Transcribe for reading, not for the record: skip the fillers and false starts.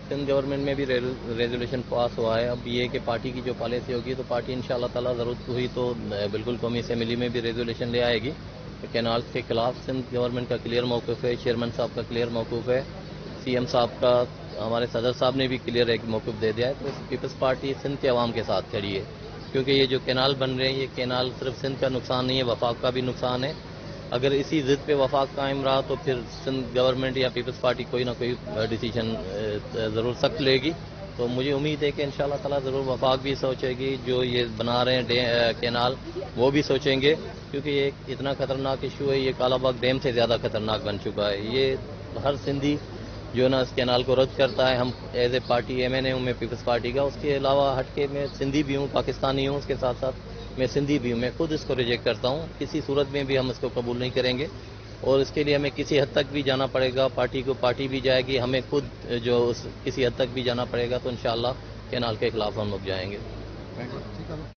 Sindh government میں بھی resolution pass ہوا ہے. اب یہ کہ پارٹی کی جو پالیسی ہوگی تو پارٹی انشاءاللہ تعالی ضرورت ہوئی تو بالکل قومی اسمبلی میں بھی ریزولوشن لے آئے گی. کینالز کے خلاف سندھ گورنمنٹ کا کلیئر موقف ہے, چیئرمین صاحب کا کلیئر موقف ہے, سی ایم صاحب کا, ہمارے صدر صاحب نے بھی کلیئر ایک موقف دے دیا ہے. تو پیپلز پارٹی سندھ کے عوام کے ساتھ کھڑی ہے, کیونکہ یہ جو کینال بن رہے ہیں یہ کینال صرف سندھ کا نقصان نہیں ہے, وفاق کا بھی نقصان ہے. اگر اسی ضد پہ وفاق قائم رہا تو پھر سندھ گورنمنٹ یا پیپلز پارٹی کوئی نہ کوئی ڈیسیجن ضرور سخت لے گی. تو مجھے امید ہے کہ انشاءاللہ تعالی ضرور وفاق بھی سوچے گی, جو یہ بنا رہے ہیں کینال وہ بھی سوچیں گے, کیونکہ یہ اتنا خطرناک ایشو ہے. یہ کالا باغ ڈیم سے زیادہ خطرناک بن چکا ہے. یہ ہر سندھی جو ہے نا اس کینال کو رد کرتا ہے. ہم as a party M N A ہوں میں پیپلز پارٹی کا, اس کے علاوہ ہٹ کے میں سندھی بھی ہوں, پاکستانی ہوں, اس کے ساتھ ساتھ میں سندھی بھی ہوں. میں خود اس کو ریجیکٹ کرتا ہوں. کسی صورت میں بھی ہم اس کو قبول نہیں کریں گے, اور اس کے لیے ہمیں کسی حد تک بھی جانا پڑے گا. پارٹی کو پارٹی بھی جائے گی, ہمیں خود جو کسی حد تک بھی جانا پڑے گا. تو انشاءاللہ کینال کے خلاف ہم لوگ جائیں گے.